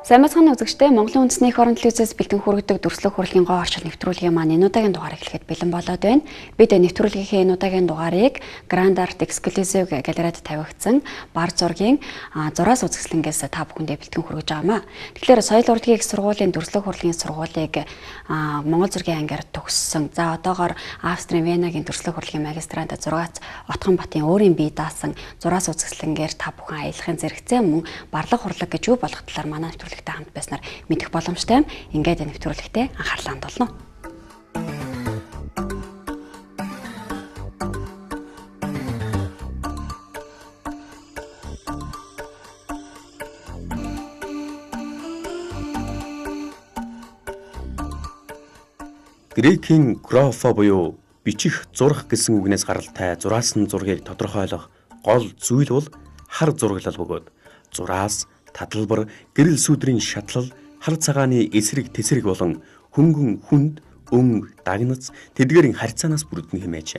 Сайн бацхан үзэгчдээ Монголын үндэсний эх орон телевизээс бэлтгэн хүргэдэг дүрслэг хурлын гоо орчил нэвтрүүлгийн маань энэ удаагийн дугаарыг эхлэхэд бэлэн болоод байна. Бид нэвтрүүлгийнхээ энэ удаагийн дугаарыг Grand Art Exclusive галерейд тавигдсан бар зургийн зураас үзэсгэлэнгээс та бүхэндээ бэлтгэн хүргэж байгаамаа. Тэгэхээр соёл урлагийн их сургуулийн дүрслэг хурлын сургуулийг Монгол зургийн ангиар төгссөн. За одоогоор Австрийн Венагийн дүрслэг хурлын магистрант зураац Отхон Батын өөрийн бие даасан зураас үзэсгэлэнгээр та бүхэн аялахын зэрэгцээ мөн барлаг хурлаг гэж юу болох талаар манай нэвтрүүлэгтэй хамт байснаар мэдэх боломжтой юм. Ингээд нэвтрүүлэгтээ анхаарлаа хандуулна. Грекийн графо буюу бичих зурах гэсэн үгнээс гаралтай зураасан зургийг тодорхойлох гол зүйл бол хар зураглал бөгөөд зураас таталбар, гэрэл сүдрийн шатлал, хар цагааны эсрэг тэсрэг болон хөнгөн хүнд, өнгө, дагнац тэдгээрийн харьцаанаас бүрдэн хэмээж.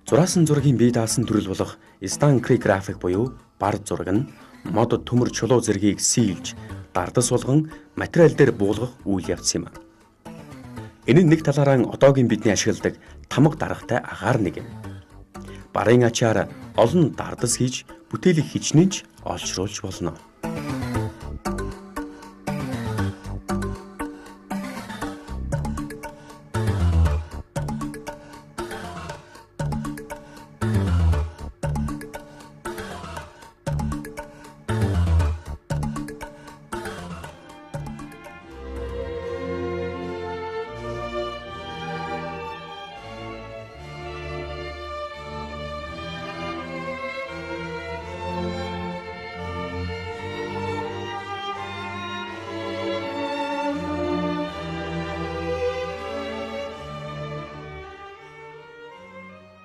Зураасан зургийн бие даасан төрөл болох станкри график буюу бар зураг нь мод төмөр чулуу зэргийг сийлж дардас болгон материал дээр буулгах үйл явц юм. Энэ нэг талаараа одоогийн бидний ашигладаг тамга даргатай агаар нэг юм. Барын ачаар олон дардас хийж бүтээлийг хичнээн ч олшруулж болно.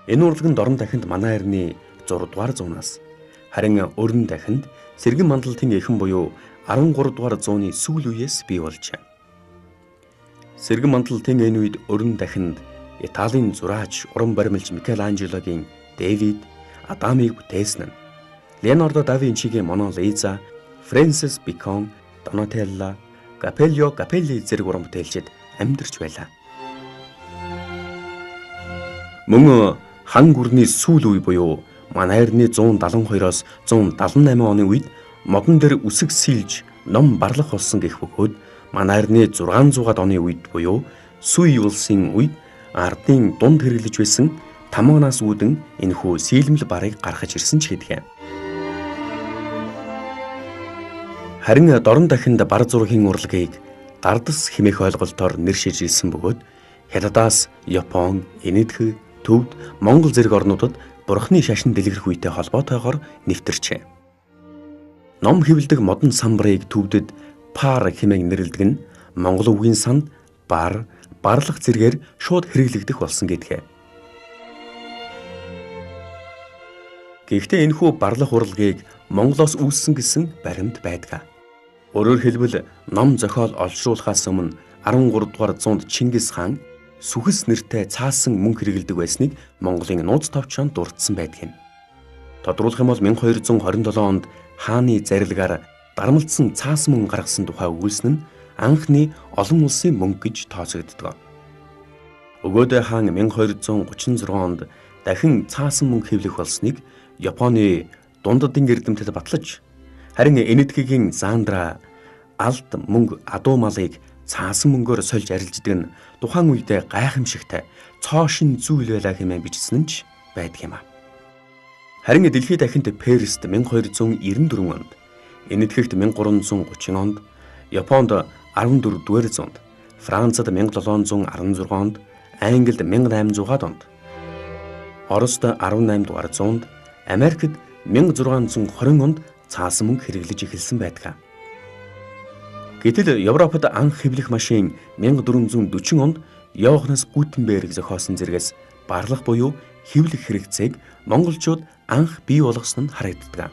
Энэ урлаганд орон дахинд манай эртний 6 дугаар зуунаас харин өрн дахинд сэргэн мандалтын эхэн буюу 13 дугаар зууны сүүл үеэс бий болжээ. Сэргэн мандалтын энэ үед өрн дахинд Италийн зураач уран баримлж Микеланжелогийн Дэвид, Адамыг бүтээсэн нь Леонардо да Винчигийн Мона Лиза, Фрэнсис Бэкон, Донателло, Капелло Капелли зэрэг уран бүтээлчид амьдарч байлаа. Мөн хан гүрний сүүл үе буюу манай эртний 172-оос 178 оны үед модон дээр үсэг сийлж ном барлах болсон гэх бөгөөд манай эртний 600-аад оны үед буюу Сүй улсын үед ардын дунд хэрэглэж байсан тамганаас үүдэн энэхүү сийлмэл барыг гаргаж ирсэн ч гэдгээ. Харин дорн дахинд бар зургийн урлагийг дардас хэмээх ойлголтоор нэр шийжилсэн бөгөөд Хятадаас Япон, Энэтхэг, Төвд, Монгол зэрэг орнуудад бурхны шашин дэлгэрэх үетэй холбоотойгоор нэвтэрчээ. Ном хэвлдэг модон самбарыг Төвдөд пар хэмээн нэрлэдэг нь монгол үгийн санд бар, барлах зэргээр шууд хэрэглэгдэх болсон гэдгээ. Гэхдээ энэхүү барлах урлагийг Монголоос үүссэн гэсэн баримт байдаг. Өөрөөр хэлбэл ном зохиол олшруулахаас өмнө 13 дугаар зуунд Чингис хаан сүхэс нэртэй цаасан мөнгө хэрэглэдэг байсныг Монголын нууц товчоонд дурдсан байдаг юм. Тодруулах юм бол 1227 онд хааны зарилгаар дармалцсан цаасан мөнгө гаргасан тухай өгүүлсэн нь анхны олон улсын мөнгө гэж тооцогддог. Өгөөдөө хаан 1236 онд дахин цаасан мөнгө хэвлэх болсныг Японы дундадын эрдэмтэд батлаж, харин Энэтхэгийн Зандра алд мөнгө адуу малыг цаасан мөнгөөр сольж арилждаг нь тухайн үедээ гайхамшигтай цоошин зүйл байлаа хэмээн бичсэн нь ч байдаг юм а. Харин дэлхийд дахинд Перст 1294 онд, Энэтхэгт 1330 онд, Японд 14 дугаар зуунд, Францад 1716 онд, Англид 1800-аад онд, Орост 18 дугаар зуунд, Америкт 1620 онд цаасан мөнгө хэрэглэж эхэлсэн байдаг. Гэтэл Европод анх хэвлэх машин 1440 онд Йоханнес Гутенберг зохиосон зэрэгс барлах буюу хэвлэх хэрэгцээг монголчууд анх бий болгосон нь харагддаг.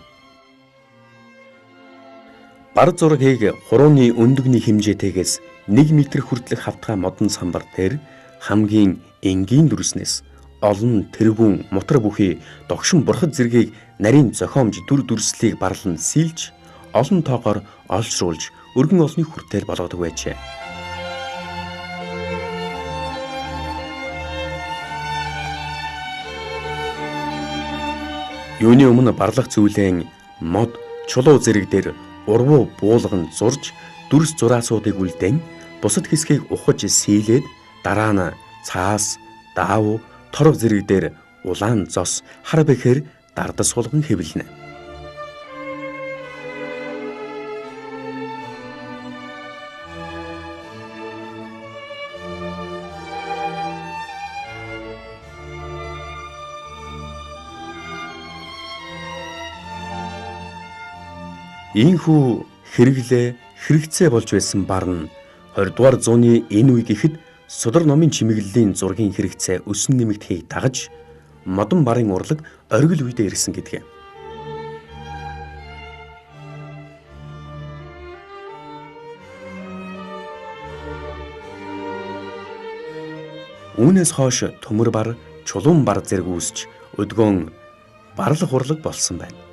Бар зургийг хурууны өндөгний хэмжээтэйгээс 1 м хүртэлх хавтгай модон самбар дээр хамгийн энгийн дүрснээс олон тэргүүн мотор бүхий догшин бурхад зэргийг нарийн зохиомж дүр дүрслэлийг барлан сэлж олон тоогоор олшруулж өргөн олны хүртэл болгодог байжээ. Юуны өмнө барлах зүйлэн мод чулуу зэрэг дээр урвуу буулган зурж дүрс зураасуудыг үлдээн бусад хэсгийг ухаж сийлээд дараа нь цаас, даав, торог зэрэг дээр улаан зос хар бэхээр дардас суулган хэвлэнэ. Ийхүү хэрэглээ хэрэгцээ болж байсан бар нь 20 дугаар зууны энэ үе гэхэд Судар номын чимэглэлийн зургийн хэрэгцээ өсөн нэмэгдэхийг дагаж модон барын урлаг оргил үедээ ирсэн гэдгээ. Үүнээс хойш төмөр бар, чулуун бар зэрэг үүсч өдгөөн барлах урлаг болсон байна.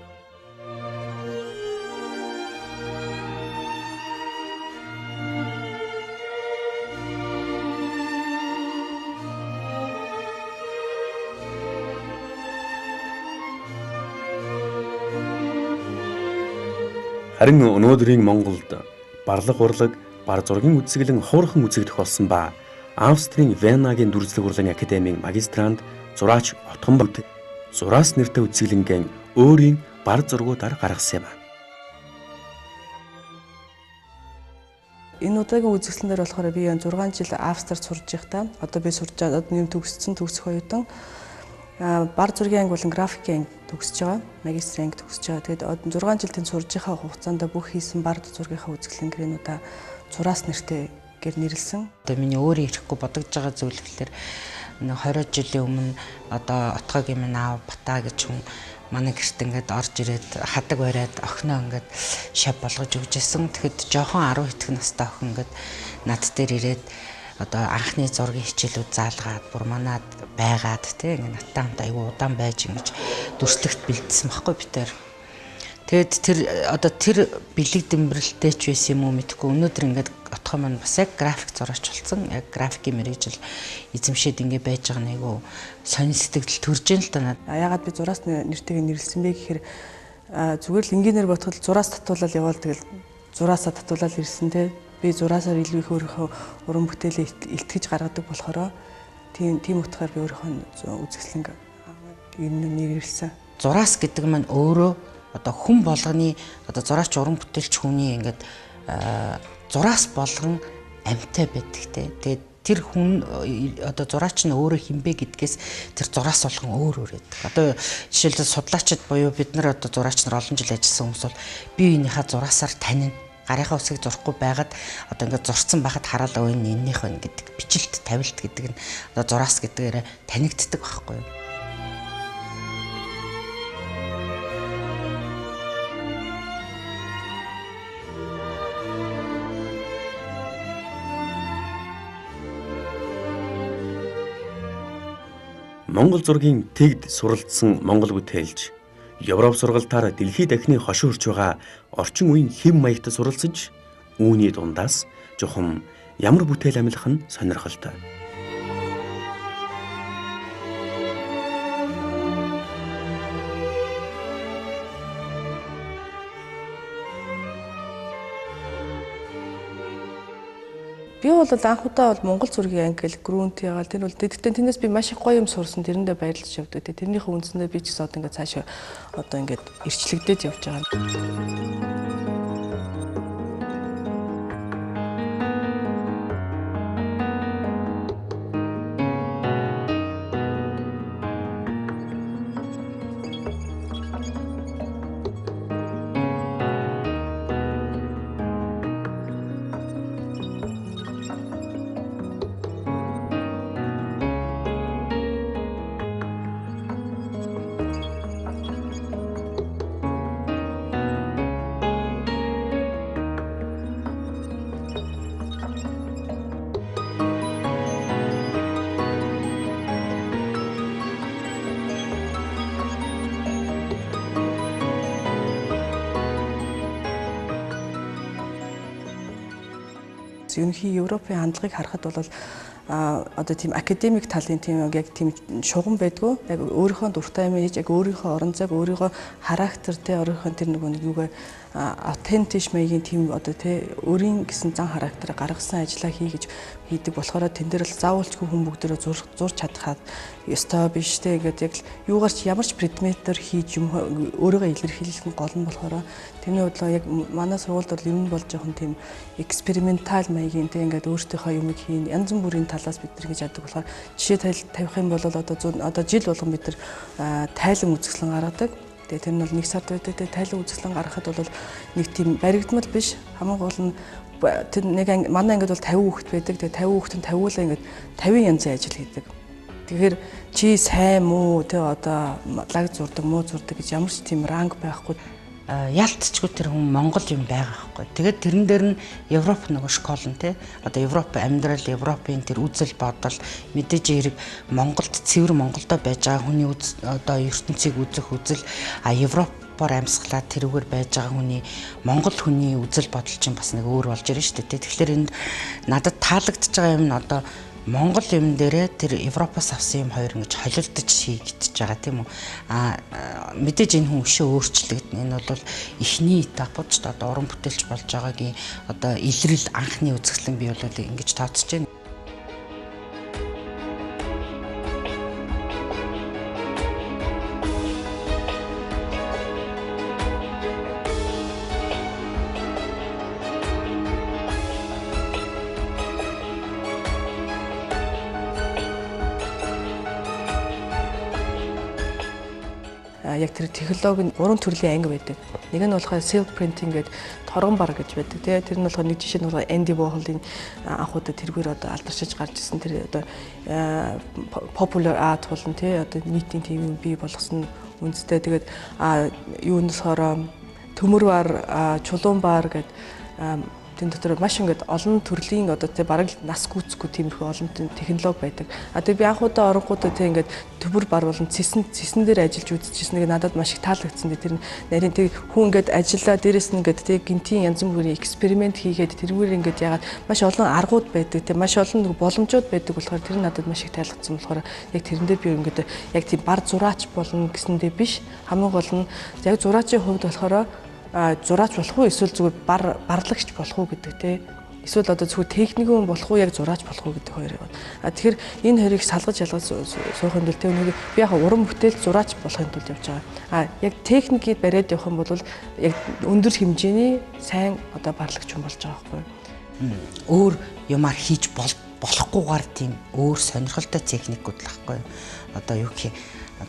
Харин өнөөдрийн Монголд барлах урлаг, бар зургийн үзэсгэлэн хуурхан үзэгдэх болсон ба Австрийн Венагийн дүрслэг урлагийн академийн магистрант зураач Отгон Бут зураас нэртэй үзэсгэлэнгийн өөрийн бар зургуудаар гаргасан юм. Энэ удаагийн үзэсгэлэн дээр болохоор би 6 жил Австрид сурж байхдаа одоо би сурж байгаа юм төгсөх оюутан бар зургийн анги болон графикийн анги төгсөж байгаа. Магистрийн анги төгсөж байгаа. Тэгээд 6 жил тэнд сурж байгаа хугацаанд бүх хийсэн бар зургийнхаа үзэсгэлэнгэрийн зураас нэртэй гэр нэрлсэн. Одоо миний өөрөө ирэхгүй бодогдож байгаа зүйл гэхэлэр 20 жилийн өмнө одоо отгогийн минь аав Бата гэж хүн манай гэрт ингээд орж ирээд хадаг бариад охиноо ингээд шав болгож өгч байсан. Тэгэхэд жоохон 10 хэдхэн настай охин ингээд над дээр ирээд одоо анхны зургийн хичээлүүд заалгаад бүр манад байгаад тий ингээд надтай хамт аюу удаан байж ингэж дүрслэгт бэлдсэн байхгүй би тэр. Тэгэд тэр бэлэг дэмбэрэлтэй ч байсан юм уу мэдгүй өнөөдөр ингээд отгоо маань бас яг график зураач болсон. Яг графикийн мэргэжил эзэмшээд ингээд байж байгаа нэг айгу сонин сэтгэл төрж ийн л та надад. Яагаад би зураас нэртэйг нэрлсэн бэ гэхээр зүгээр л энгийнээр бодоход зураас татуулаад явал тэгэл зураасаа татуулаад ирсэн те. Би зураасаар илүү их өөрийнхөө уран бүтээлээ илтгэж гаргадаг болохоор тийм утгаар би өөрийнхөө үзэсгэлэнг нэрлсэн. Зураас гэдэг маань өөрөө одоо хүн болгоны одоо зураач уран бүтээлч хүний ингээд зураас болгон амьтай байдаг те. Тэгээд тэр хүн одоо зураач нь өөрөө хинбэ гэдгээс тэр зураас болгон өөр байдаг. Одоо жишээлбэл судлаачид буюу бид нар одоо зураач нар олон жил ажилласан хүмүүс бол бие биенийхээ зураасаар танина. Гарынхаа үсгийг зурхгүй байгаад одоо ингээд зурцсан байхад хараал өвн эннийх байна гэдэг бичлэлт тавилт гэдэг нь одоо зураас гэдгээр танигддаг байхгүй юу. Монгол зургийн тэгд суралцсан монгол бүтээлч Европ сургалтаар дэлхийд дахины хошин хүрч байгаа орчин үеийн хэв маягт суралцж үүний дундаас жухам ямар бүтээл амилах нь сонирхолтой. Би бол анхудаа бол Монгол зургийн анги гэл грунт ягаал тэр бол тэгтээ тэрнээс би маш их гоё юм сурсан. Тэрэндээ баярлаж явдаг. Тэрнийхээ үндсэндээ би ч гэсэн одоо ингээд цаашаа одоо ингээд ирчлэгдээд явж байгаа. үзье. Ерөнхий Европын хандлагыг харахад бол одоо тийм академик талын тийм яг тийм шугам байдгүй. Яг өөрийнхөө дуртай юм хийж, яг өөрийнхөө орон зайг, өөрийнхөө характертэй, өөрийнхөө тэр нэг юугаа authentic маягийн тийм одоо тий өөрийн гэсэн зан характерыг гаргасан ажиллаа хийдэг болохоор тэн дээр л заавалчгүй хүн бүгдөө зурж чадхаад ёстой биш тий ингээд яг юугаар ч ямар ч предметээр хийж юм өөрийгөө илэрхийлэх нь гол нь болохоор тэрний хувьд яг манай сургуульд бол ер нь бол жоохон тийм экспериментал маягийн тий ингээд өөртөөхөө юмыг хийн янз бүрийн талаас бид нар гэж яддаг болохоор жишээ тавих юм бол одоо жил болгон бид нар тайлан үзэсгэлэн гаргадаг. Тэр нь бол 1 сард байдаг. Тайлан үзэсгэлэн гаргахад бол нэг тийм баригдмал биш. Хамгийн гол нь тэр нэг манай ангид бол 50 хүүхэд байдаг. Тэгээ 50 хүүхэдэн 50-уулаа ингээд 50 янзын ажил хийдэг. Тэгэхээр чи сайн муу тэ одоо лаг зурдаг, муу зурдаг гэж ямар ч тийм ранг байхгүй. Ялтчгүй тэр хүн Монгол юм байгаа байхгүй. Тэгээд тэрэн дээр нь Европ нөгөө школ нь тий. Одоо Европ амьдрал, Европын тэр үзэл бодол мэдээж хэрэг Монголд цэвэр Монголдо байж байгаа хүний одоо ертөнцийг үзэх үзэл Европоор амьсгалаад тэрүүгээр байж байгаа хүний Монгол хүний үзэл бодол чинь бас нэг өөр болж ирнэ шүү дээ тий. Тэгэхээр энд надад таалагдж байгаа юм нь одоо Монгол юм дээрээ тэр Европоос авсан юм хоёр ингэж холилдож хийгдэж байгаа тийм үү. Мэдээж энэ хүн өшөө өөрчлөгдөн. Энэ бол эхний этапууд ч одоо уран бүтээлч болж байгаагийн одоо илрэл анхны үзэсгэлэн бий бол ингэж тооцож байна. Яг тэр технологи 3 төрлийн анги байдаг. Нэг нь болохоор silk printing гэдэг торгон бар гэж байдаг. Тэр нь болохоор нэг жишээ нь болохоор Andy Warhol-ийн анхудаа тэргээр одоо алдаршиж гарч ирсэн тэр одоо popular art болон одоо нийтийн тийм юм бий болгосон үндэстэй. Тэгээд юунаас болохоор төмөр бар, чулуун бар гэдэг тэн дотор маш ингээд олон төрлийн одоо бараг нас гүйцэхгүй тиймэрхүү олон технологи байдаг. Тэгээ би анхудаа оронгуудаа ингээд төмөр бар болон цэсэн дээр ажиллаж үзчихсэн нэг надад маш их таалагдсан. Тэр нарийн хүн ингээд ажиллаа дээрэс нь ингээд гинтийн янз бүрийн эксперимент хийгээд тэрүүгээр ингээд ягаад маш олон аргууд байдаг. Маш олон боломжууд байдаг болохоор тэр надад маш их таалагдсан болохоор яг тэрэн дээр би ингээд яг тийм бар зураач болно гэсэндээ биш. Хамгийн гол нь яг зураачийн хувьд болохоор зураач болох уу эсвэл зүгээр барлагч болох уу гэдэг те эсвэл одоо зүгээр техникэн болох уу яг зураач болох уу гэдэг хоёр яваад. Тэгэхээр энэ хоёрыг салгаж ялгаж суухын тулд те өнөөдөр би яг уран бүтээл зураач болохын тулд явж байгаа. Яг техникийг бариад явах юм бол яг өндөр хэмжээний сайн одоо барлагч хүн болж байгаа байхгүй юу? Өөр юмар хийж болохгүйгээр тийм өөр сонирхолтой техникүүд л байхгүй юу? Одоо юу гэх юм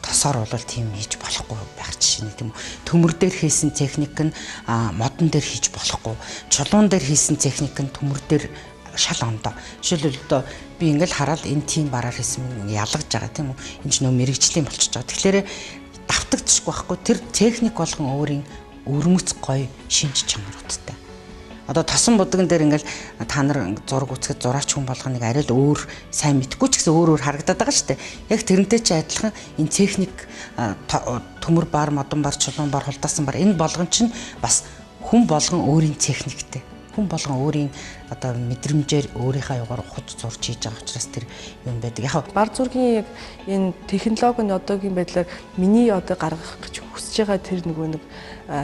тосоор бол тийм хийж болохгүй байх жишээ нь тийм үү. Төмөр дээр хийсэн техник нь модон дээр хийж болохгүй. Чулуун дээр хийсэн техник нь төмөр дээр шал ондоо. Жишээлбэл одоо би ингээл хараад энэ тийм бараар хийсэн ялгаж байгаа тийм үү. Энэ ч нөө мэрэгжлийн болчихж байгаа. Тэгэхээр давтагдчихгүй байхгүй. Тэр техник болгон өөрийн өрмөц гоё шинж чанаруудтай. Одоо тосон будган дээр ингээл та нар зураг үзэхэд зураач хүн болгоно нэг арай л өөр сайн мэдгүй ч гэсэн өөр харагдаад байгаа шүү дээ. Яг тэрнтэй ч адилхан энэ техник төмөр бар, модон бар, чулуун бар, хулдаасан бар энэ болгон чинь бас хүн болгон өөрийн техниктэй. Хүн болгон өөрийн одоо мэдрэмжээр өөрийнхөө югаар хуц зурж хийж байгаа учраас тэр юм байдаг. Яг бар зургийн яг энэ технологи нь одоогийн байдлаар миний одоо гаргах гэж хүсэж байгаа тэр нэг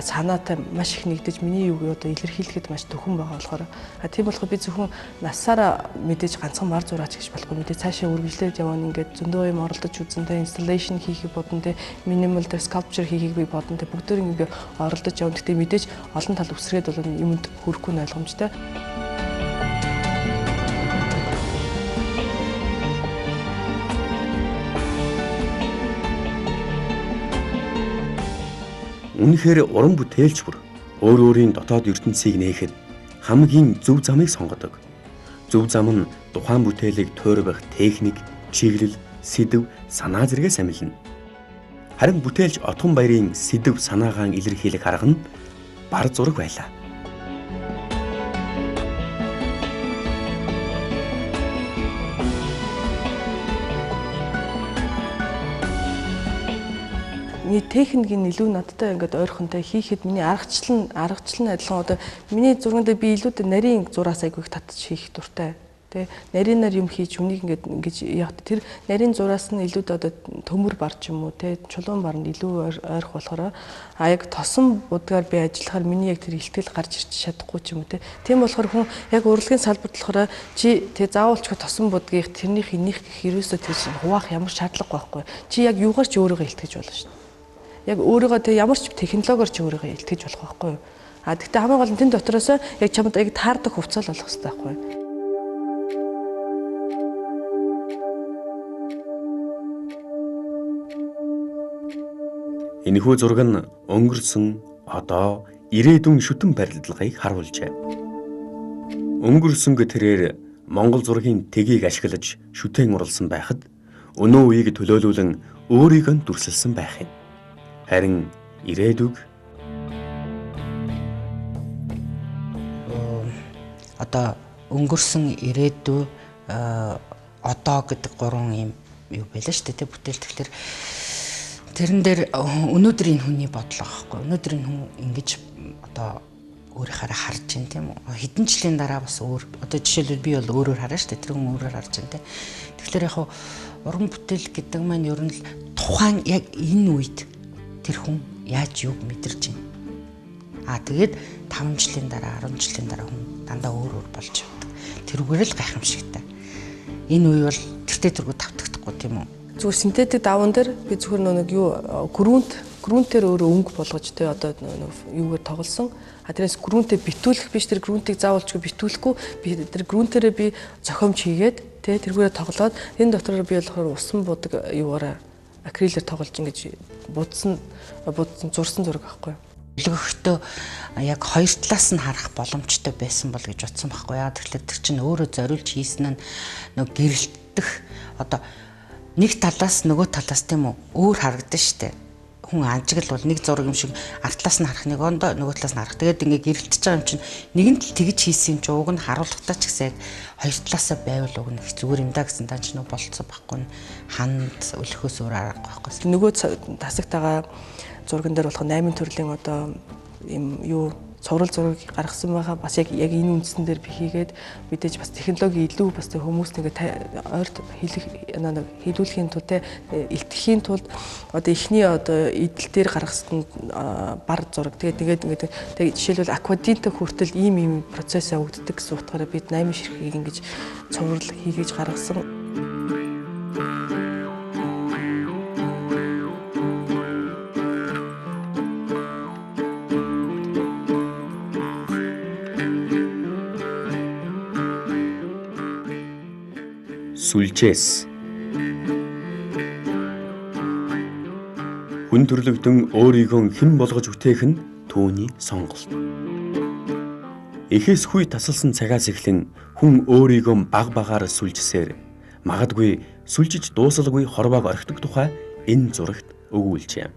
санаатай маш их нэгдэж миний юуг одоо илэрхийлэхэд маш төхөн байгаа болохоор тийм болохоор би зөвхөн насаараа мэдээж ганцхан бар зураач гэж болохгүй мэдээж цаашаа үргэлжлээд явна ингээд зөндөө юм оролдож үзэнтэй installation хийхийг бодно те minimal дээр sculpture хийхийг би бодно те бүгдөө ингээд оролдож явна. Гэтэ мэдээж олон тал үсрээд бол юмд хүрэхгүй нь ойлгомжтой. Үнэхээр уран бүтээлч бүр өөрийн дотоод ертөнцийг нээхэд хамгийн зөв замыг сонгодог. Зөв зам нь тухайн бүтээлийг туурвах техник, чиглэл, сэдэв, санаа зэрэгээс амилна. Харин бүтээлч Отгон баярын сэдэв санаагаан илэрхийлэх арга нь бар зураг байлаа. миний техникийн илүү надтай ингээд ойрхонтой хийхэд миний аргачлал нь адилхан. Одоо миний зурганд би илүү нарийн зураас айгүй их татж хийх дуртай. Тэ нарийнаар юм хийж хүнийг ингэж яг тэр нарийн зураас нь илүү одоо төмөр барч юм уу тэ чулуун барнд илүү ойрох болохоор яг тосон будгаар би ажиллахаар миний яг тэр ихтгэл гарч ирч чадахгүй ч юм уу тэ. Тийм болохоор хүн яг урлагийн салбарт болохоор чи тэ заавалчгүй тосон будгийг тэрнийх энийх хэрөөсөө тэр хуваах ямар шаардлага байхгүй. Чи яг юугаар ч өөрийгөө илтгэж болно шүү дээ. Яг өөрийгөө тэ ямар ч технологиор ч өөрийгөө илтгэж болох байхгүй. Гэхдээ хамгийн гол нь тэн дотроос яг чамд яг таардаг хувцас л болох хэрэгтэй байхгүй. Энэхүү зураг нь өнгөрсөн одоо ирээдүйн шүтэн барилдлагыг харуулжээ. Өнгөрсөнгө тэрээр Монгол зургийн тэгийг ашиглаж шүтэн урлсан байхад өнөө үеийг төлөөлүүлэн өөрийгөө дүрсэлсэн байх юм. Харин ирээдүг одоо өнгөрсөн ирээдүй одоо гэдэг гурван юм юу байлаа шүү дээ бүтээл. Тэгэхээр тэрэн дээр өнөөдөр энэ хүний бодлого байхгүй. Өнөөдөр энэ хүн ингэж одоо өөрийнхөө харж байна тийм үү. Хэдэн жилийн дараа бас өөр одоо жишээлбэл би бол өөрөөр хараа шүү дээ. Тэр хүн өөрөөр харж байна тийм. Тэгэхээр яг уран бүтээл гэдэг маань ер нь л тухайн яг энэ үед тэр хүн яаж юуг мэдэрч байна. Тэгээд 5 жилийн дараа 10 жилийн дараа хүн дандаа өөр болж явдаг. Тэрүүгээр л гайхамшигтай. Энэ үе бол тэртээ тэргүй тавтагдахгүй тийм үү. Зүгээр синтетик даван дээр би зөвхөн нэг юу грунтээр өөрөө өнгө болгож тэ одоо юугаар тоглосон. Тэрээс грунтээ битүүлэх биш тэр грунтыг заавалчгүй битүүлэхгүй би тэр грунтээрээ би зохиомж хийгээд тэ тэргүүрээ тоглоод энэ дотор би болохоор усан будаг юугаараа акрилээр тоглож ингэж будсан зурсан зураг аахгүй. Өлгөхдөө яг хоёр талаас нь харах боломжтой байсан бол гэж бодсон байхгүй яа. Тэгэхээр тэр чинь өөрөө зориулж хийсэн нь нэг гэрэлтэх одоо нэг талаас нөгөө талаас тийм үү өөр харагдана штэ. Хүн анжигл бол нэг зураг юм шиг артлаас нь харах нэг ондоо нөгөө талаас нь харах. Тэгээд ингээ гэрэлтэж байгаа юм чинь нэгэн тал тэгж хийсэн юм чи уг нь харуулгатай ч гэсэн яг хоёр талаасаа байвал уг нь их зүгээр юм да гэсэн даа ч нөгөө болцсон байхгүй. Ханд өлөхөөс өөр аргагүй байхгүй. Нөгөө тасагтайгаа зурган дээр болох 8 төрлийн одоо юм юу цуврал зураг гаргасан байгаа бас яг энэ үндсэн дээр би хийгээд мэдээж бас технологи илүү бас хүмүүст ингээ ойрт хэлүүлэхийн тулд илтгэхийн тулд одоо эхний одоо идэл дээр гаргасан бар зураг тэгээд жишээлбэл аквадинта хүртэл ийм процесс явагддаг гэсэн утгаараа бид 8 ширхгийг ингэж цуврал хийгээж гаргасан. Сүлжээс хүн төрлөختөн өөрийгөө хэн болгож үтээх нь түүний сонголт. Эхээс хүй тасалсан цагаас эхлэн хүн өөрийгөө баг багаар сүлжсээр магадгүй сүлжиж дуусалгүй хорвоог орхидог тухай энэ зурагт өгүүлжээ.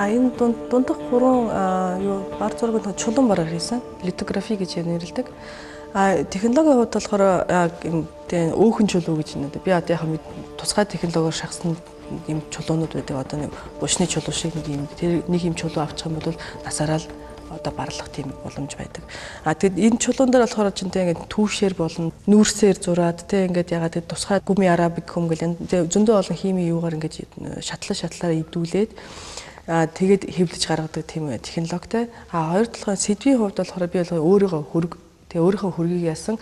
Энэ дундах гурван бар зургийг чулуун бараар хийсэн. Литографи гэж нэрлэдэг. Технологийн хувьд болохоор өөхөн чулуу гэж нэрлэдэг. Би одоо яг тусгай технологиор шахсан юм чулуунууд байдаг. Одоо нэг бушны чулуу шиг нэг юм чулуу авчих юм бол насаараа л одоо барлах тийм боломж байдаг. Тэгэд энэ чулуун дээр болохоор ч ингээд түүшээр болон нүүрсээр зураад ингээд ягаад тусгай гүми арабик хүм гэл зөндөө олон хими юугаар ингээд шатлалаар идүүлээд тэгээд хэвлэж гаргадаг тийм технологитой. Хоёр талаар сэдвийн хувьд болохоор би өөрийгөө өөрийнхөө хөргийг яасан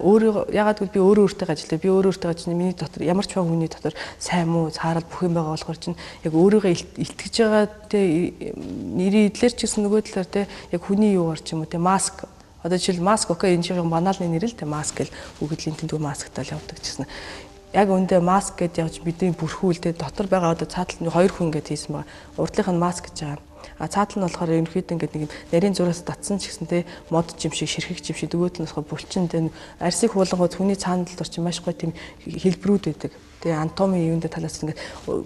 өөрийгөө ягаад гэвэл би өөртөө ажилладаг. Би өөртөө ажиллана. Миний дотор ямар ч хүний дотор сайн муу цаарал бүх юм байгаа болохоор чинь яг өөрийгөө илтгэж байгаа нэрийн эдлэр ч гэсэн нөгөө талаар яг хүний юугаар ч юм уу маск. Одоо жишээл маск окей энэ чинь баналны нэр л маск гэл үгэдлийн тэндэг масктай л явдаг гэсэн. Яг өндөө маск гэдээ явж бидний бүрхүүлдэ дотор байгаа одоо цаатал хоёр хүн гэдээ хийсэн байгаа. Урдлынх нь маск гэж байгаа. Цаатал нь болохоор ерөнхийдөө ингээд нэг нарийн зураас татсан ч гэсэн мод жимшиг ширхэг жимшиг дөгөөд нь болохоор булчин арсыг хуулгууд хүний цаанал орчин маш гоё тийм хэлбэрүүд байдаг. Тэгээ анатомийн юундэ талаас ингээд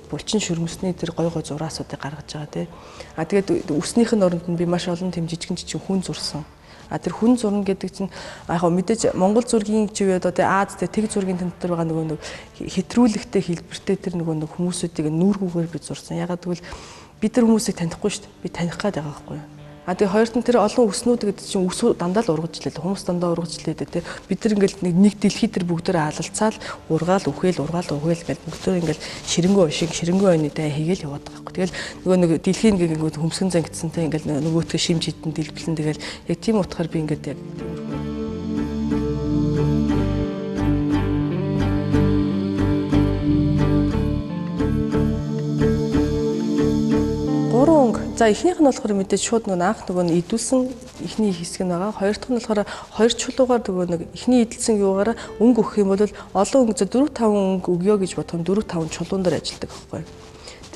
булчин шүрмэсний тэр гой гой зураасуудыг гаргаж байгаа тий. Тэгээд үснийх нь оронд нь би маш олон тийм жижигэн хүн зурсан. Тэр хүн зурна гэдэг чинь яг мэдээж Монгол зургийн чивэд одоо Аз тэг зургийн тэн дотор байгаа нөгөө хэтрүүлэгтэй хэлбэртэй тэр нөгөө хүмүүсүүдийг нүүргүүгээр би зурсан. Ягаад гэвэл бид нар хүмүүсийг танихгүй шүү дээ. Би таних гээд байгаа байхгүй юу. Тэгээ хоёрт нь тэр олон үснүүд гэдэг чинь үс дандаа л ургаж лээ. Хүмүүс дандаа ургаж лээ дээ. Бид нар ингээл нэг дэлхий тэр бүгдээрээ алалцаал ургаал үхэл гэж бүгдөө ингээл ширэнгөө өнөдөө хийгээл яваад байгаа байхгүй. Тэгэл нөгөө дэлхийн ингээд хөмсгөн зангидсантай ингээл нөгөөтгөө шимж хитэн дэлбэлэн тэгэл яг тийм утгаар би ингээд яг за эхнийх нь болохоор мэдээж шууд анх нөгөө идүүлсэн эхний хэсэг нь байгаа. Хоёр дахь нь болохоор хоёр чулуугаар нөгөө нэг эхний идэлсэн юугаараа өнгө өгөх юм бол олон өнгө 4-5 өнгө өгөө гэж бодоход 4-5 чулуун дээр ажилладаг байхгүй.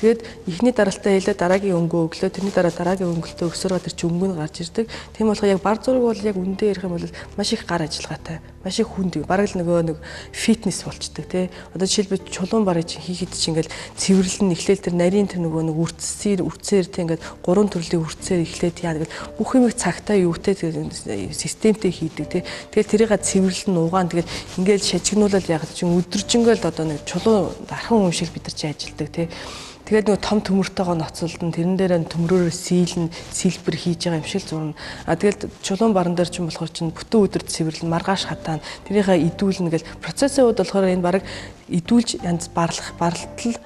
Тэгээд эхний дараалтаа хэлээ дараагийн өнгөө өглөө тэрний дараагийн өнгөлтөө өсөрөө тэр чинь өнгө нь гарч ирдэг. Тийм болохоор яг бар зураг бол яг үндэ ярих юм бол маш их гар ажиллагаатай. Маш их хүнд бараг л нэг фитнес болчдөг тий. Одоо жишээлбэл чулуун барыг чинь хийхэд чинь ингээл цэвэрлэн эхлээл тэр нарийн тэр нөгөө үрцээр тий ингээд 3 төрлийн үрцээр эхлээд яа тэгэл бүх юм цагтаа юутэй системтэй хийдэг тий. Тэгэл тэрийг цэвэрлэн угаан тэгэл ингээл шажигнуулаад яг чинь өдөржингөөл одоо нэг чулуун дархан юм шиг бид нар чинь ажилдаг тий. Тэгээд нөгөө том төмөртөөгөө ноцолдон тэрэн дээр төмрөөрөө сэлбэр хийж байгаа юм шиг зурна. Тэгээд чулуун баран дээр ч юм болохоор чинь бүтэн өдөрт цэвэрлэн маргааш хатаана тэрийнхээ идүүлнэ гэл процессын хувьд болохоор энэ бараг идүүлж янз барлтал 1-7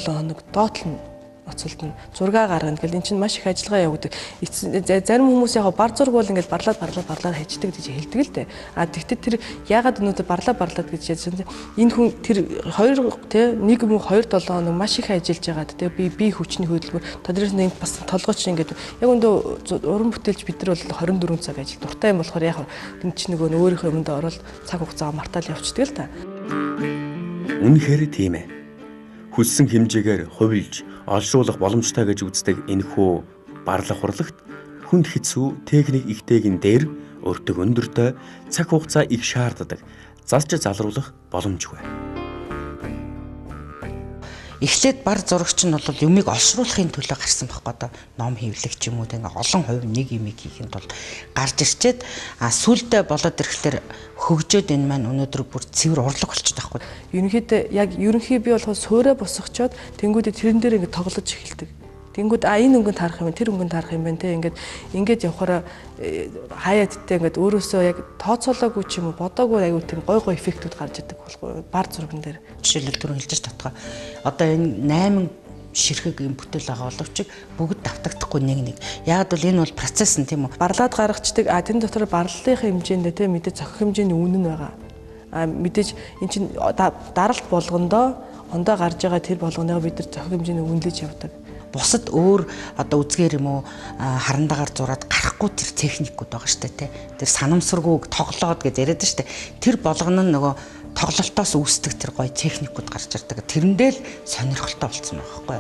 хоног доотлон ноцолдно. Зураг гаргана гэл эн чинь маш их ажиллагаа явуулдаг. Зарим хүмүүс яг бар зураг бол ингээд барлаад хайчдаг гэж хэлдэг л дээ. Тэгвэл тэр яагаад өнөөдөр барлаад гэж ярьсан энэ хүн тэр 2 муу 2-7 хоног маш их ажиллаж байгаад те би хүчний хөдөлгөөр тодорхой нэг бас толгойч ингээд яг өндөө уран бүтээлч бид нар бол 24 цаг ажил дуртай юм болохоор яг энэ чинь нөгөө өөрийнхөө юмд орол цаг хугацаа мартаал явчихдаг л та. Үнэхээр тийм ээ. Хүссэн хэмжээгээр хувилж олшруулах боломжтой гэж үздэг энэхүү барлах урлагт хүнд хэцүү техник ихтэйгэн дээр өртөг өндөртэй цаг хугацаа их шаарддаг залж залруулах боломжгүй. Эхлээд бар зурагч нь бол юмыг олшруулахын төлөө гарсан байхгүй одоо ном хэвлэх ч юм уу тэгээ олон хувь нэг юм хийхэд бол гарч ирчээд сүулдэ болоод ирэхлээр хөгжөөд энэ маань өнөөдөр бүр цэвэр урлаг болчиход байхгүй. Ерөнхий би болохоос суурэ босгочоод тэнгүүдээ тэрэн дээр ингэ тоглож эхэлдэг. Тэнгүүд энэ өнгөнд харах юм тэр өнгөнд харах юм байна те ингээд явахаараа хаяадтай ингээд өөрөөсөө яг тооцоолоогүй ч юм уу бодоогүй аюу тийм гой эффектүүд гарч идэг болохгүй бар зурган дээр. Жишээлбэл түрүүн хэлж татгаа. Одоо энэ 8 ширхэг юм бүтээл байгаа боловч бүгд давтагдахгүй нэг. Яг бол энэ бол процесс нь тийм үү. Барлаад гаргацдаг тэн дотор барлалын хэмжээнд те мэдээ зохих хэмжээний үнэн байгаа. Мэдээж эн чинь даралт болгондоо ондоо гарч байгаа тэр болгоныгоо бид нар зохих хэмжээний үнэлж явдаг. Бусад өөр одоо үзгээр юм уу харандагаар зураад гарахгүй тэр техникүүд байгаа штэ тий. Тэр санамсаргүйг тоглоод гэж яриад штэ. Тэр болгоно нь нөгөө тоглолтоос үүсдэг тэр гоё техникүүд гарч ирдэг. Тэрэндээ л сонирхолтой болсон байгаа байхгүй.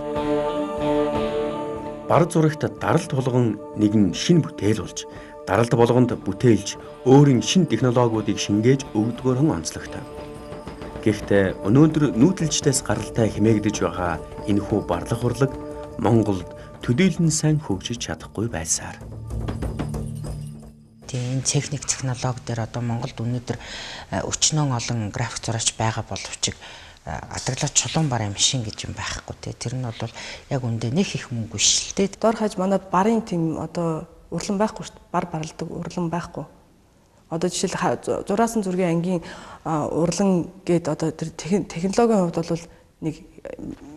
Бар зурагт даралт болгон нэгэн шинэ бүтээл болж даралт болгонд бүтээлж өөрийн шинэ технологиудыг шингээж өгдөгөр хэн онцлогтой. Гэхдээ өнөөдөр нүүдэлжтээс гаралтай хэмээгдэж байгаа энэхүү барлах урлаг Монголд төдийлөн сайн хөгжиж чадахгүй байсаар. Тийм техник технологи дээр одоо Монголд өнөөдөр өчнөн олон график зураач байгаа боловч адаглаа чулуун бараа машин гэж юм байхгүй тий. Тэр нь бол яг үндэ нэг их мөнгө биш л тий. Дор хаж манай барын тийм одоо урлан байхгүй шүү дээ. Бар баралдаг урлан байхгүй. Одоо жишээл зураасан зургийн ангийн урлан гээд одоо тэр технологийн хувьд бол нэг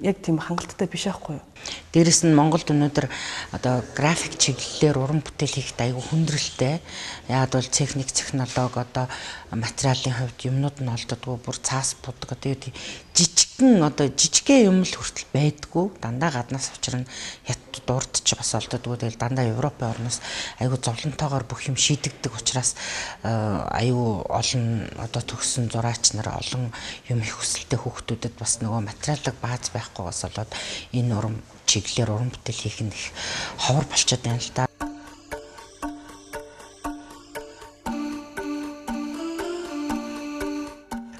яг тийм хангалттай биш аахгүй юу? Дээрэс нь Монголд өнөөдөр одоо график чиглэлээр уран бүтээл хийхэд аюу хүндрэлтэй. Яагад бол техник, технологи одоо материалын хувьд юмнууд нь олддоггүй, бүр цаас будаг одоо жижигхэн юм л хүртэл байдгүй. Дандаа гаднаас учрна хятад дурдч бас олддоггүй. Тэгэл дандаа Европын орноос аюу зовлонтойгоор бүх юм шийдэгдэг учраас аюу олон одоо төгссөн зураач нар олон юм их хүсэлтэй хүүхдүүдэд бас нөгөө материалын бааз байхгүйгээс болоод энэ уран чиглэлээр уран бүтээл хийх нь их ховор болчиход байна л да.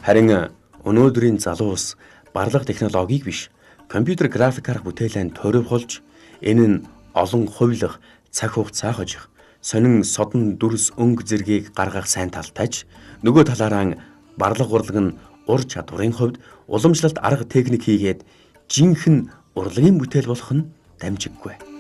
Харин өнөөдрийн залуу ус барлах технологиг биш, компьютер график арга бүтээлэнд тойрволж энэ нь олон хувилах, цаг хугацаа хожих, сонин содон дүрс өнгө зэргийг гаргах сайн талтайч нөгөө талаараа барлах урлаг нь ур чадварын хувьд уламжлалт арга техник хийгээд жинхэнэ урлагийн бүтээл болох нь дамжиггүй.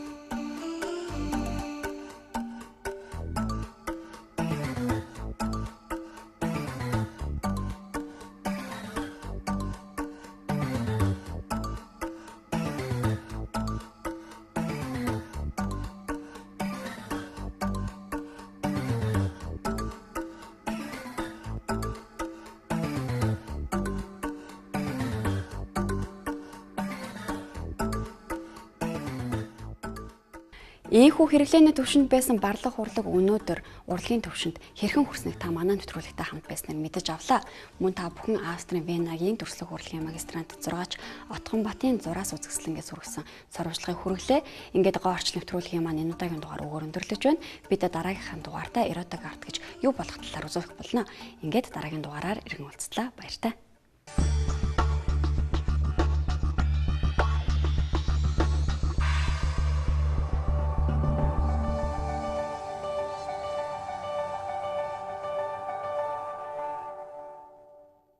Ийхүү хэрэглээний төвшөнд байсан барлах урлаг өнөөдөр урлагийн төвшөнд хэрхэн хүрснийг та манай нэвтрүүлэгтэй хамт байснаар мэдэж авлаа. Мөн та бүхэн Австрийн Венагийн төрөлх урлагийн магистрант зураач Отгонбатын зураас үзэсгэлэнгээс хүргэсэн сурвалжлагыг хүргэлээ. Ингээд гоо орч нэвтрүүлгийн маань энэ удаагийн дугаар өгөр өндөрлөж байна. Бид дараагийнхаа дугаартаа Erotic Art гэж юу болох талаар үзүүлэх болно. Ингээд дараагийн дугаараар иргэн уулзлаа. Баяртай.